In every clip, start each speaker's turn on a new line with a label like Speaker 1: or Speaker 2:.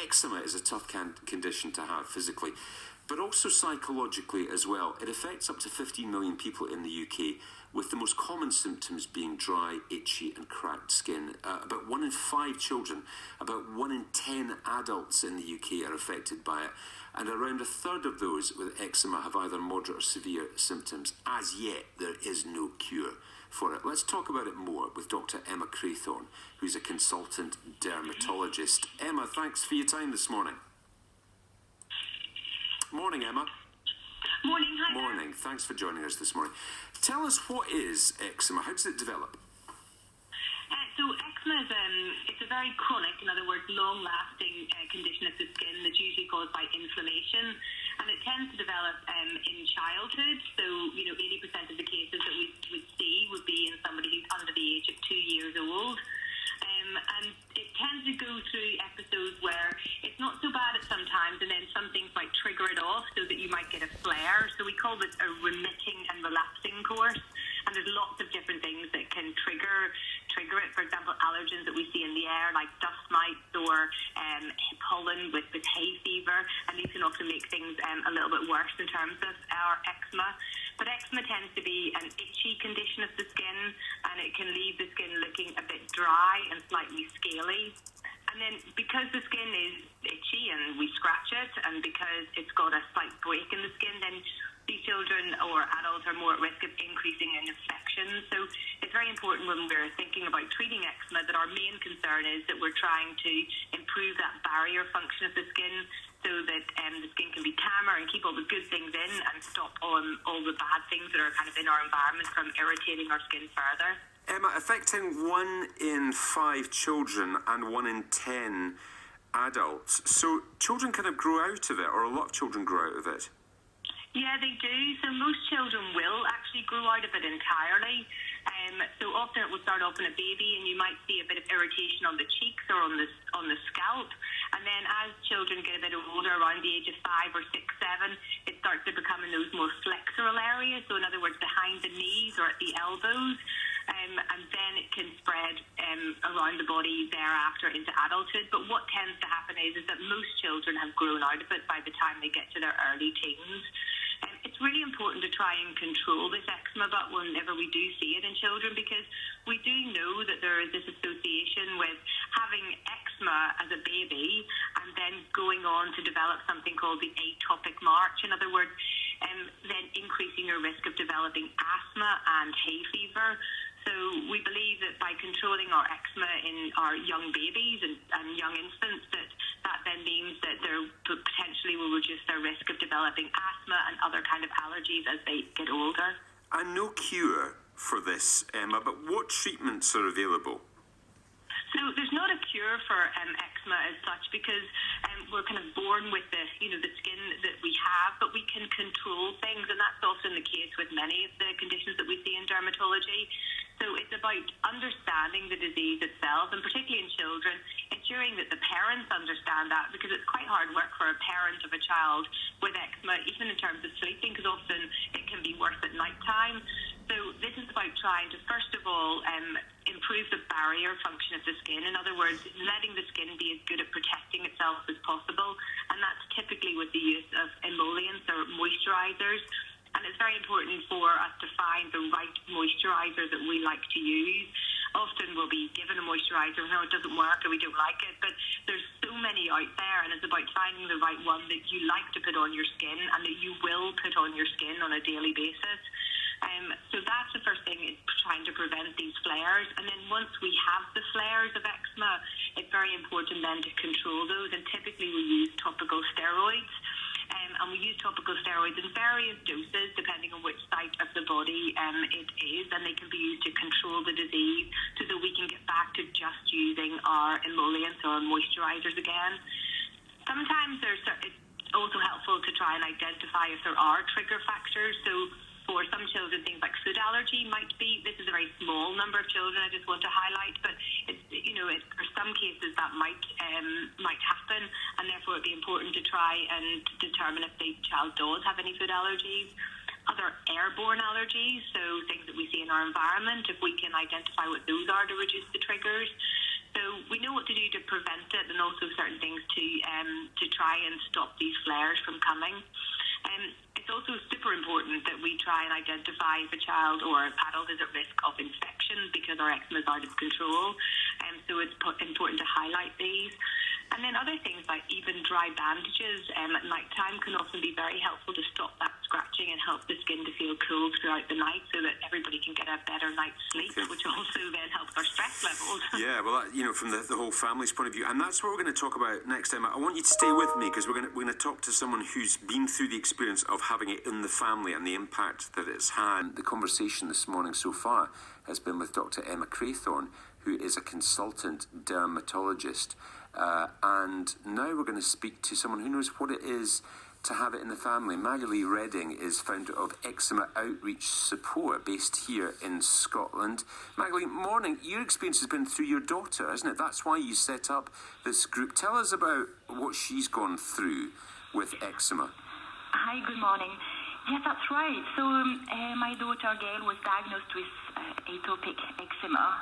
Speaker 1: eczema is a tough condition to have physically, but also psychologically as well. It affects up to 15 million people in the UK, with the most common symptoms being dry, itchy and cracked skin. About 1 in 5 children, about 1 in 10 adults in the UK are affected by it, and around a third of those with eczema have either moderate or severe symptoms. As yet, there is no cure for it. Let's talk about it more with Dr. Emma Craythorne, who's a consultant dermatologist. Emma, thanks for your time this morning. Morning, Emma.
Speaker 2: Morning, hi.
Speaker 1: Morning. Thanks for joining us this morning. Tell us, what is eczema? How does it develop?
Speaker 2: So eczema is it's a very chronic, in other words, long-lasting condition of the skin that's usually caused by inflammation, and it tends to develop in childhood. So, 80% of the cases that we would see would be in somebody who's under the age of 2 years old. And it tends to go through episodes where it's not so bad at sometimes, and then some things might trigger it off so that you might get a flare. So we call this a remitting and relapsing course. And there's lots of different things that can trigger it. For example, allergens that we see in the air, like dust mites or pollen with hay fever, and these can often make things a little bit worse in terms of our eczema. But eczema tends to be an itchy condition of the skin, and it can leave the skin looking a bit dry and slightly scaly. And then because the skin is itchy and we scratch it, and because it's got a slight break in the skin, then these children or adults are more at risk of increasing in infection. So it's very important when we're thinking about treating eczema that our main concern is that we're trying to improve that barrier function of the skin so that the skin can be calmer and keep all the good things in and stop all the bad things that are kind of in our environment from irritating our skin further.
Speaker 1: Emma, affecting 1 in 5 children and 1 in 10 adults. So children kind of grow out of it, or a lot of children grow out of it?
Speaker 2: Yeah, they do. So most children will actually grow out of it entirely. So often it will start off in a baby, and you might see a bit of irritation on the cheeks or on the scalp. And then as children get a bit older, around the age of 5 or 6, 7, it starts to become in those more flexural areas. So in other words, behind the knees or at the elbows. And then it can spread around the body thereafter into adulthood. But what tends to happen is that most children have grown out of it by the time they get to their early teens. It's really important to try and control this eczema, but whenever we do see it in children, because we do know that there is this association with having eczema as a baby and then going on to develop something called the atopic march. In other words, then increasing your risk of developing asthma and hay fever. So we believe that by controlling our eczema in our young babies and young infants, that then means that they potentially will reduce their risk of developing asthma and other kind of allergies as they get older.
Speaker 1: And no cure for this, Emma, but what treatments are available?
Speaker 2: So there's not a cure for eczema as such, because we're kind of born with the skin that we have, but we can control things, and that's often the case with many of the conditions that we see in dermatology. So it's about understanding the disease itself, and particularly in children, ensuring that the parents understand that, because it's quite hard work for a parent of a child with eczema, even in terms of sleeping, because often it can be worse at night time. So this is about trying to, first of all, improve the barrier function of the skin. In other words, letting the skin be as good at protecting itself as possible, and that's typically with the use of emollients or moisturizers. And it's very important for us to find the right moisturizer that we like to use. Often we'll be given a moisturizer, no, it doesn't work, or we don't like it, but there's so many out there, and it's about finding the right one that you like to put on your skin and that you will put on your skin on a daily basis. So that's the first thing, is trying to prevent these flares. And then once we have the flares of eczema, it's very important then to control those, and typically we use topical steroids. And we use topical steroids in various doses depending on which site of the body it is, and they can be used to control the disease so that we can get back to just using our emollients or moisturizers again. Sometimes it's also helpful to try and identify if there are trigger factors. So for some children, things like food allergy might be. This is a very small number of children, I just want to highlight, but for some cases that might happen, and therefore it'd be important to try and determine if the child does have any food allergies. Other airborne allergies, so things that we see in our environment, if we can identify what those are to reduce the triggers. So we know what to do to prevent it, and also certain things to try and stop these flares from coming. It's also super important that we try and identify if a child or an adult is at risk of infection because our eczema is out of control. So it's important to highlight these. And then other things like even dry bandages at night time can often be very helpful to stop that scratching and help the skin to feel cool throughout the night so that everybody can get a better night's sleep, which also then helps our stress levels.
Speaker 1: Yeah, well, from the whole family's point of view, and that's what we're going to talk about next time. I want you to stay with me because we're going to talk to someone who's been through the experience of having it in the family and the impact that it's had. The conversation this morning so far has been with Dr. Emma Craythorne, who is a consultant dermatologist. And now we're going to speak to someone who knows what it is to have it in the family. Magali Redding is founder of Eczema Outreach Support, based here in Scotland. Magali, morning. Your experience has been through your daughter, hasn't it? That's why you set up this group. Tell us about what she's gone through with eczema.
Speaker 3: Hi, good morning. Yes, that's right. So my daughter Gail was diagnosed with atopic eczema,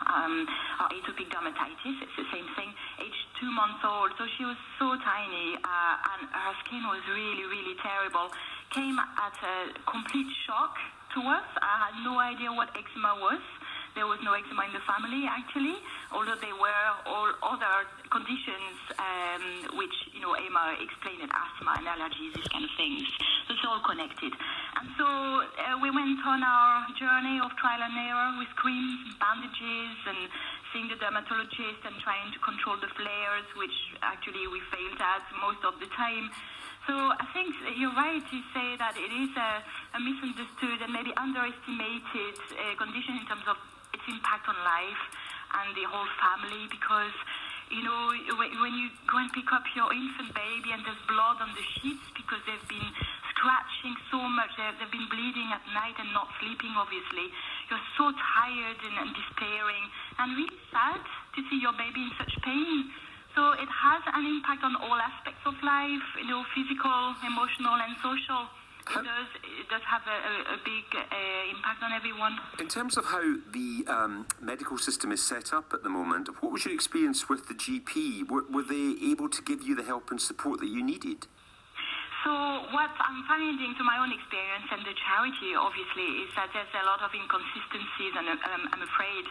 Speaker 3: or atopic dermatitis. It's the same thing. Age 2 months old. So she was so tiny, and her skin was really, really terrible. Came at a complete shock to us. I had no idea what eczema was. There was no eczema in the family, actually, although there were all other conditions, which, Emma explained, asthma and allergies, these kind of things. So it's all connected. And so we went on our journey of trial and error with creams and bandages and seeing the dermatologist and trying to control the flares, which actually we failed at most of the time. So I think you're right to say that it is a misunderstood and maybe underestimated condition in terms of its impact on life and the whole family, because when you go and pick up your infant baby and there's blood on the sheets because they've been scratching so much, they've been bleeding at night and not sleeping, obviously. You're so tired and despairing and really sad to see your baby in such pain. So it has an impact on all aspects of life, physical, emotional and social. It does have a big impact on everyone.
Speaker 1: In terms of how the medical system is set up at the moment, what was your experience with the GP? Were they able to give you the help and support that you needed?
Speaker 3: So what I'm finding to my own experience and the charity, obviously, is that there's a lot of inconsistencies, and I'm afraid,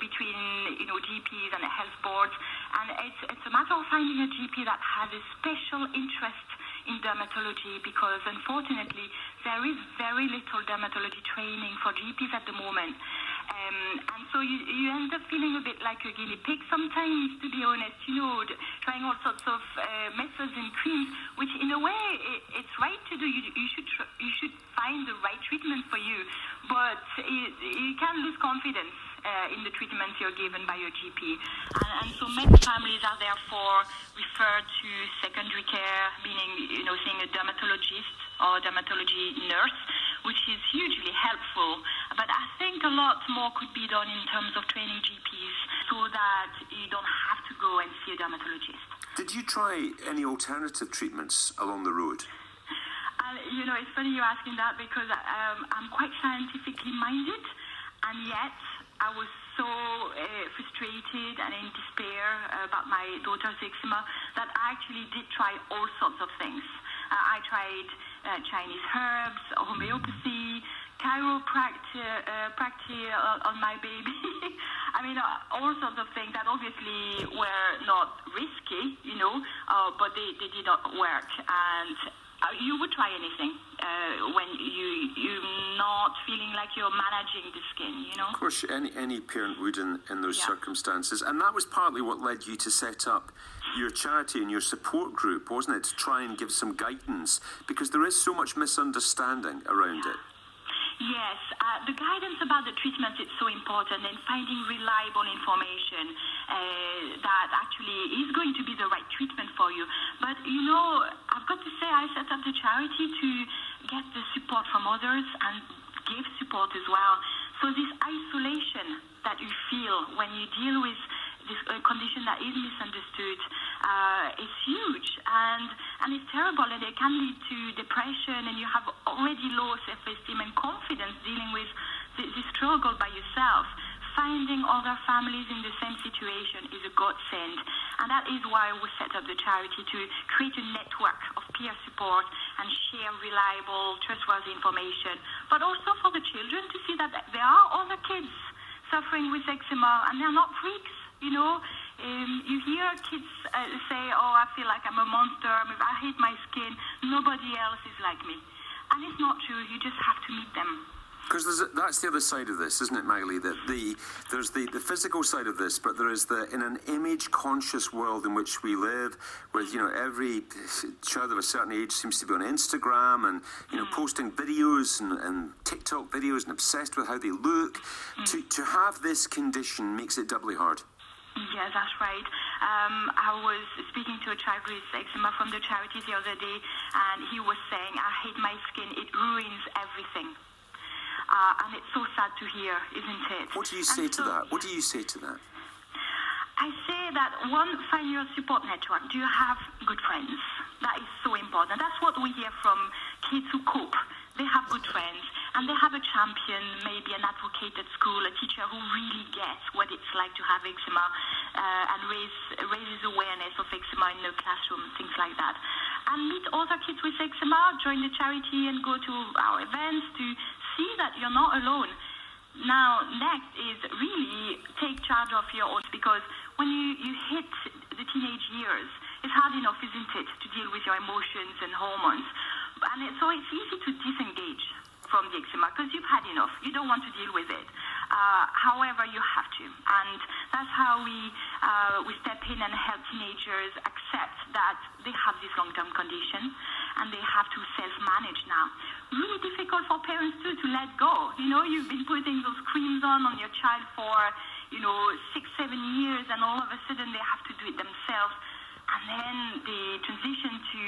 Speaker 3: between GPs and health boards. And it's a matter of finding a GP that has a special interest in dermatology, because unfortunately there is very little dermatology training for GPs at the moment. And so you end up feeling a bit like a guinea pig sometimes, to be honest, trying all sorts of methods and creams, which in a way it's right to do. You should find the right treatment for you, but you can lose confidence in the treatments you're given by your GP. And so many families are therefore referred to secondary care, meaning, seeing a dermatologist or dermatology nurse, which is hugely helpful. But I think a lot more could be done in terms of training GPs so that you don't have to go and see a dermatologist.
Speaker 1: Did you try any alternative treatments along the road?
Speaker 3: It's funny you're asking that, because I'm quite scientifically minded, and yet I was so frustrated and in despair about my daughter's eczema that I actually did try all sorts of things. I tried Chinese herbs, homeopathy, chiropractic on my baby. I mean, all sorts of things that obviously were not risky, but they did not work. And you would try anything when you're not feeling like you're managing the skin,
Speaker 1: Of course, any parent would in those circumstances. And that was partly what led you to set up your charity and your support group, wasn't it? To try and give some guidance, because there is so much misunderstanding around it.
Speaker 3: Yes, the guidance about the treatment is so important, and finding reliable information that actually is going to be the right treatment for you. But, I've got to say, I set up the charity to get the support from others and give support as well. So this isolation that you feel when you deal with this condition that is misunderstood is huge, and it's terrible, and it can lead to depression, and you have already low self-esteem and confidence dealing with this struggle by yourself. finding other families in the same situation is a godsend. And that is why we set up the charity, to create a network of peer support and share reliable, trustworthy information, but also for the children to see that there are other kids suffering with eczema and they're not freaks, you know. You hear kids say, oh, I feel like I'm a monster, I hate my skin, nobody else is like me. And it's not true, you just have to meet them.
Speaker 1: Because that's the other side of this, isn't it, Magali? That there's the physical side of this, but there is in an image-conscious world in which we live, with every child of a certain age seems to be on Instagram and posting videos and TikTok videos and obsessed with how they look. To have this condition makes it doubly hard.
Speaker 3: Yeah, that's right. I was speaking to a child with eczema from the charity the other day, and he was saying, I hate my skin, it ruins everything. And it's so sad to hear, isn't it?
Speaker 1: What do you say to that? What do you say to that?
Speaker 3: I say that, one, find your support network. Do you have good friends? That is so important. That's what we hear from kids who cope. They have good friends, and they have a champion, maybe an advocate at school, a teacher who really gets what it's like to have eczema, and raises awareness of eczema in the classroom, things like that. And meet other kids with eczema, join the charity and go to our events to see that you're not alone. Now, next is really take charge of your own, because when you hit the teenage years, it's hard enough, isn't it, to deal with your emotions and hormones. And so it's easy to disengage from the eczema because you've had enough. You don't want to deal with it. However, you have to. And that's how we step in and help teenagers accept that they have this long-term condition and they have to self-manage now. Really difficult for parents too to let go. You've been putting those creams on your child for 6-7 years, and all of a sudden they have to do it themselves. And then they transition to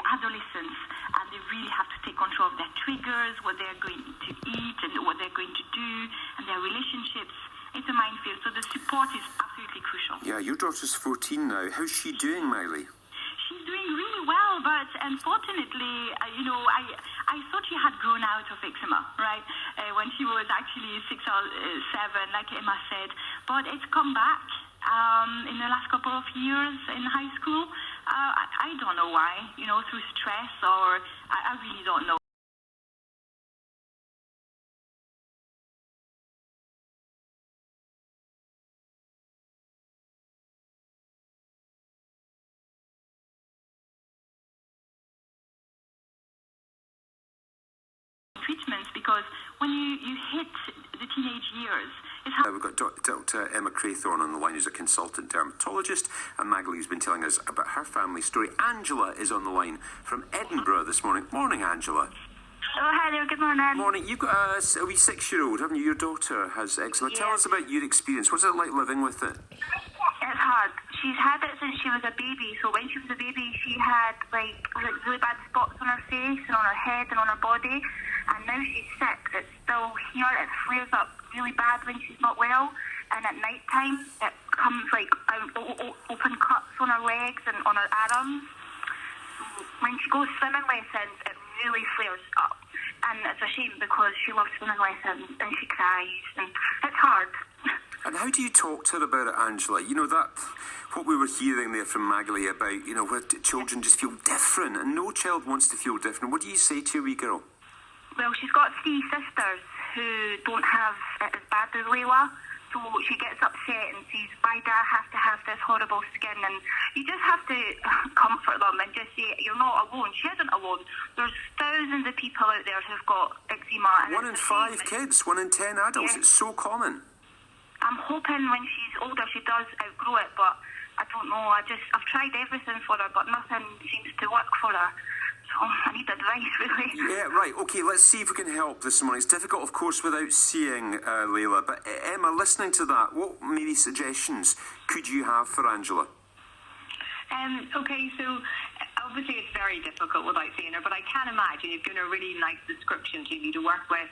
Speaker 3: adolescence, and they really have to take control of their triggers, what they're going to eat and what they're going to do, and their relationships. It's a minefield, so the support is absolutely crucial.
Speaker 1: Yeah, your daughter's 14 now. How's she doing, Magali?
Speaker 3: She's doing really well, but unfortunately, I thought she had grown out of eczema, right? When she was actually 6 or 7, like Emma said. But it's come back in the last couple of years in high school. I don't know why, through stress, or I really don't know. Treatments, because when you hit the teenage years, it's hard.
Speaker 1: We've got Dr. Emma Craythorne on the line, who's a consultant dermatologist, and Magali's been telling us about her family story. Angela is on the line from Edinburgh this morning. Morning, Angela.
Speaker 4: Oh, hi there, good morning.
Speaker 1: Morning. You've got a wee 6-year-old, haven't you? Your daughter has eczema.
Speaker 4: Yes.
Speaker 1: Tell us about your experience. What's it like living with it?
Speaker 4: It's hard. She's had it since she was a baby, so when she was a baby she had like really bad spots on her face and on her head and on her body, and now she's sick. It's still here. It flares up really bad when she's not well, and at night time it comes like open cuts on her legs and on her arms. When she goes swimming lessons, it really flares up, and it's a shame because she loves swimming lessons and she cries, and it's hard.
Speaker 1: And how do you talk to her about it, Angela? That what we were hearing there from Magali about, where children just feel different, and no child wants to feel different. What do you say to your wee girl?
Speaker 4: Well, she's got 3 sisters who don't have it as bad as Layla, so she gets upset and says, why do I have to have this horrible skin? And you just have to comfort them and just say, you're not alone. She isn't alone. There's thousands of people out there who've got eczema.
Speaker 1: 1 in 5 kids, 1 in 10 adults.
Speaker 4: Yeah.
Speaker 1: It's so common.
Speaker 4: I'm hoping when she's older she does outgrow it, but I don't know. I've tried everything for her, but nothing seems to work for her. So I need advice, really.
Speaker 1: Yeah, right. Okay, let's see if we can help this morning. It's difficult, of course, without seeing Layla. But Emma, listening to that, what maybe suggestions could you have for Angela?
Speaker 2: Okay, so obviously it's very difficult without seeing her, but I can imagine you've given a really nice description to you to work with.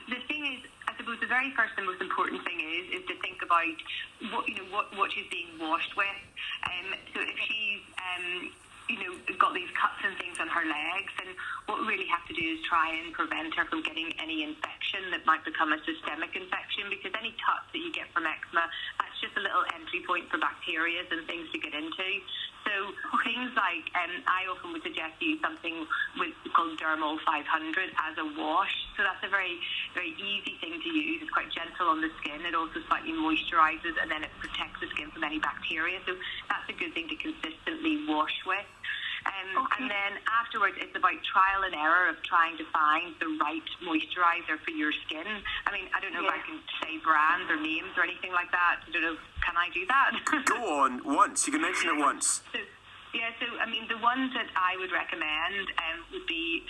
Speaker 2: The thing is, I suppose the very first and most important thing is to think about what she's being washed with. So if she's got these cuts and things on her legs, then what we really have to do do is try and prevent her from getting any infection that might become a systemic infection, because any touch that you get from eczema, that's just a little entry point for bacteria and things to get into. So things like, I often would suggest you use something called Dermal 500 as a wash. So that's a very, very easy thing to use. It's quite gentle on the skin. It also slightly moisturizes, and then it protects the skin from any bacteria. So that's a good thing to consistently wash with. And then afterwards, it's about trial and error of trying to find the right moisturizer for your skin. I mean, I don't know if I can say brands or names or anything like that. I don't know. Can I do that?
Speaker 1: Go on, once. You can mention it once.
Speaker 2: So I mean, the ones that I would recommend would be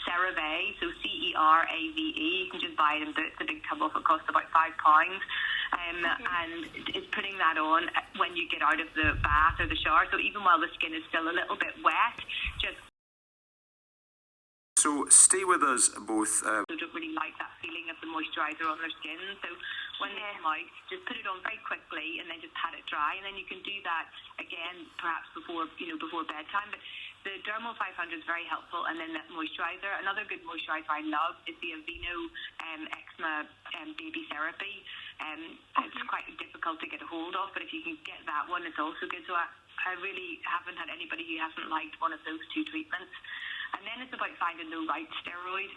Speaker 2: CeraVe, so CERAVE. You can just buy it in the big tub off. It costs about £5. And it's putting that on when you get out of the bath or the shower. So even while the skin is still a little bit wet, just...
Speaker 1: So stay with us both.
Speaker 2: They don't really like that feeling of the moisturiser on their skin. So when they come out, just put it on very quickly and then just pat it dry. And then you can do that again, perhaps before bedtime. But the Dermal 500 is very helpful. And then that moisturiser. Another good moisturiser I love is the Aveeno Eczema Baby Therapy. It's quite difficult to get a hold of, but if you can get that one, it's also good. So I really haven't had anybody who hasn't liked one of those two treatments. And then it's about finding the right steroid,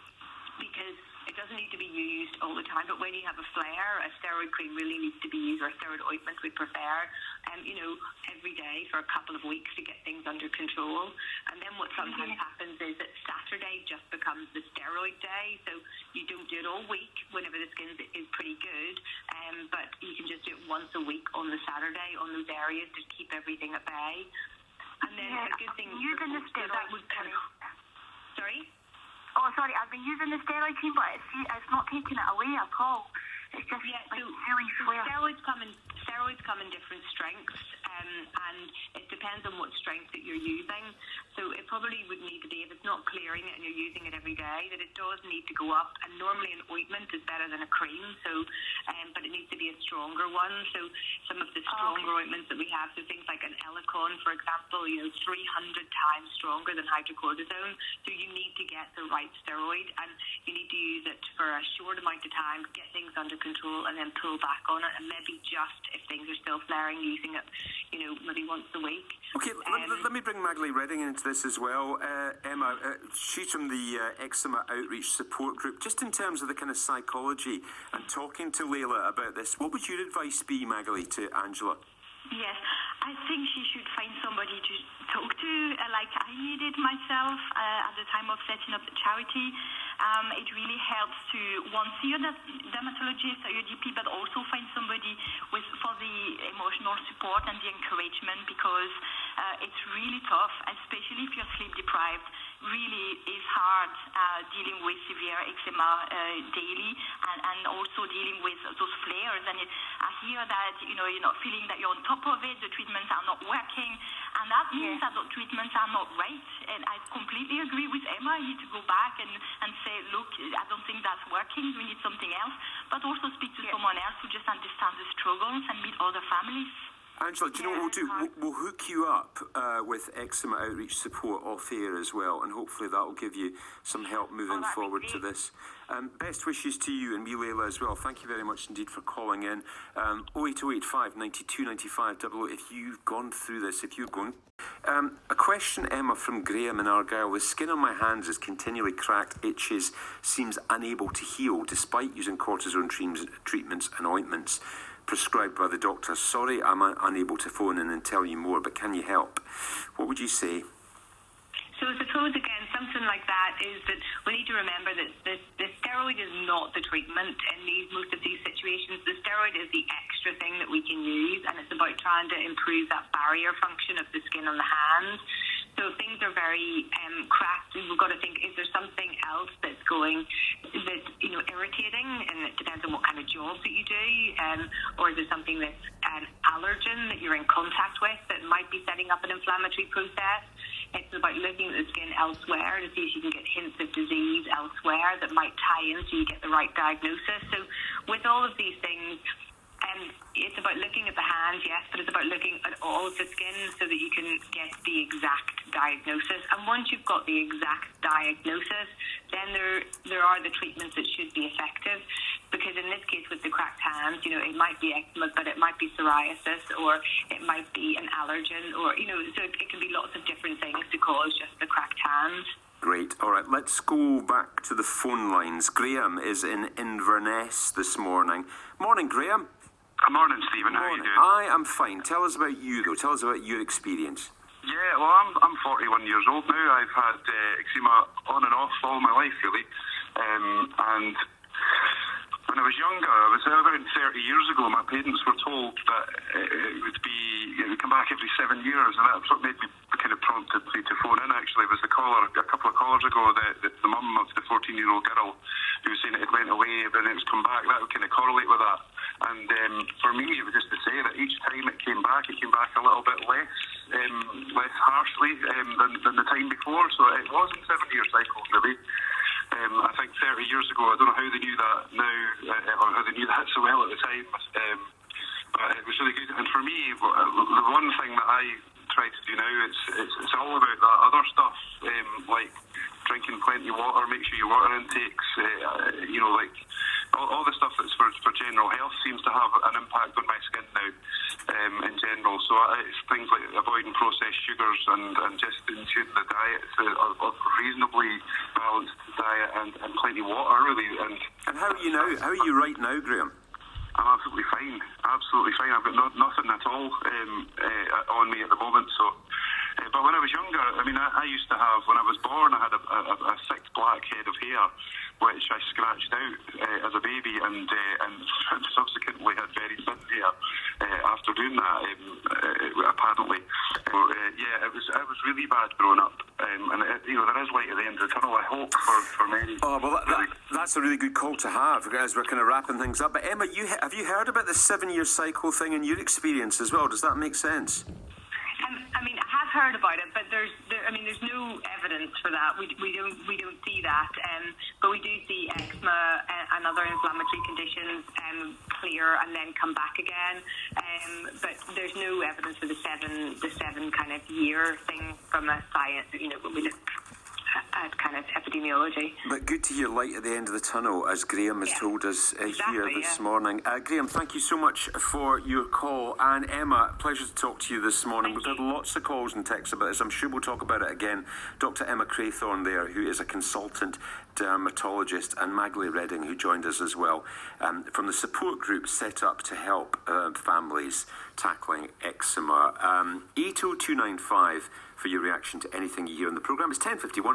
Speaker 2: because it doesn't need to be used all the time, but when you have a flare, a steroid cream really needs to be used, or a steroid ointment we prefer, every day for a couple of weeks to get things under control. And then what sometimes happens is that Saturday just becomes the steroid day, so you don't do it all week whenever the skin is pretty good, but you can just do it once a week on the Saturday on those areas to keep everything at bay. And then a good thing
Speaker 4: using the steroid.
Speaker 2: Sorry?
Speaker 4: Oh, sorry, I've been using the steroid cream, but it's not taking it away at all. It's just really swear.
Speaker 2: Steroids come in different strengths, and it depends on what strength that you're using. So it probably would need to be, if it's not clearing it and you're using it every day, that it does need to go up. And normally an ointment is better than a cream, but it needs to be a stronger one. So some of the stronger ointments that we have, so things like an Elicon, for example, 300 times stronger than hydrocortisone. So you need to get the right steroid, and you need to use it for a short amount of time, get things under control, and then pull back on it, and maybe just, if things are still flaring, using it, maybe once a week.
Speaker 1: Okay, let me bring Magali Redding into this as well. Emma, she's from the Eczema Outreach Support Group. Just in terms of the kind of psychology and talking to Layla about this, what would your advice be, Magali, to Angela?
Speaker 3: Yes, I think she should find somebody to talk to, like I needed myself at the time of setting up the charity. It really helps to, one, see your dermatologist or your GP, but also find somebody for the emotional support and the encouragement, because it's really tough, especially if you're sleep deprived. Really is hard dealing with severe eczema daily, and also dealing with those flares. And I hear that you're not feeling that you're on top of it, the treatments are not working, and that means that the treatments are not right. And I completely agree with Emma. You need to go back and say, look, I don't think that's working, we need something else. But also speak to someone else who just understands the struggles and meet other families.
Speaker 1: Angela, do you know what we'll do? We'll hook you up with Eczema Outreach Support off air as well, and hopefully that will give you some help moving forward to this. Best wishes to you and me, Layla, as well. Thank you very much indeed for calling in. 08085 92 95 00 if you've gone through this, if you're going. A question, Emma, from Graham in Argyll. The skin on my hands is continually cracked, itches, seems unable to heal despite using cortisone treatments and ointments prescribed by the doctor. Sorry, I'm unable to phone in and tell you more, but can you help? What would you say?
Speaker 2: So I suppose, again, something like that is that we need to remember that the steroid is not the treatment in most of these situations. The steroid is the extra thing that we can use, and it's about trying to improve that barrier function of the skin on the hand. So if things are very cracked, we've got to think, is there something else that's irritating? And it depends on what kind of job that you do, or is there something that's an allergen that you're in contact with that might be setting up an inflammatory process? It's about looking at the skin elsewhere to see if you can get hints of disease elsewhere that might tie in so you get the right diagnosis. So with all of these things, It's about looking at the hands, yes, but it's about looking at all of the skin so that you can get the exact diagnosis. And once you've got the exact diagnosis, then there are the treatments that should be effective. Because in this case, with the cracked hands, it might be eczema, but it might be psoriasis, or it might be an allergen, or, so it can be lots of different things to cause just the cracked hands.
Speaker 1: Great. All right, let's go back to the phone lines. Graham is in Inverness this morning. Morning, Graham.
Speaker 5: Good morning, Stephen. How are you doing?
Speaker 1: I am fine. Tell us about you, though. Tell us about your experience.
Speaker 5: Yeah, well, I'm 41 years old now. I've had eczema on and off all my life, really. And when I was younger, I was around 30 years ago, my parents were told that it would come back every 7 years, and that's what made me kind of prompted to phone in, actually. It was a couple of callers ago, the mum of the 14-year-old girl who was saying it went away, but then it's come back. That would kind of correlate with that. And for me, it was just to say that each time it came back a little bit less harshly than the time before. So it wasn't 7-year cycles, really. I think 30 years ago, I don't know how they knew that now, or how they knew that so well at the time, but it was really good. And for me, the one thing that I try to do now, it's all about that other stuff, like drinking plenty of water, make sure your water intakes, like all the stuff that's for general health seems to have an impact on my skin now, in general. So it's things like avoiding processed sugars and just ensuring the diet of reasonably balanced diet and plenty of water, really.
Speaker 1: And how are you now? How are you right now, Graham?
Speaker 5: I'm absolutely fine. Absolutely fine. I've got nothing at all on me at the moment. So, but when I was younger, I used to have, when I was born, I had a thick black head of hair, which I scratched out as a baby, and subsequently had very thin hair after doing that. Apparently, it was really bad growing up, and there is light at the end of the tunnel. I hope for many.
Speaker 1: Oh well, that's a really good call to have as we're kind of wrapping things up. But Emma, have you heard about the 7-year cycle thing in your experience as well? Does that make sense?
Speaker 2: I have heard about it, but there's no evidence for that. We don't see that, but we do see eczema and other inflammatory conditions clear and then come back again. But there's no evidence for the seven kind of year thing from a science. When we look at kind of epidemiology.
Speaker 1: But good to hear light at the end of the tunnel, as Graham has told us here this morning. Graham, thank you so much for your call. And Emma, pleasure to talk to you this morning. We've had lots of calls and texts about this. I'm sure we'll talk about it again. Dr. Emma Craythorne there, who is a consultant dermatologist, and Magali Redding, who joined us as well, from the support group set up to help families tackling eczema. 80295 for your reaction to anything you hear on the programme. It's 10:51 on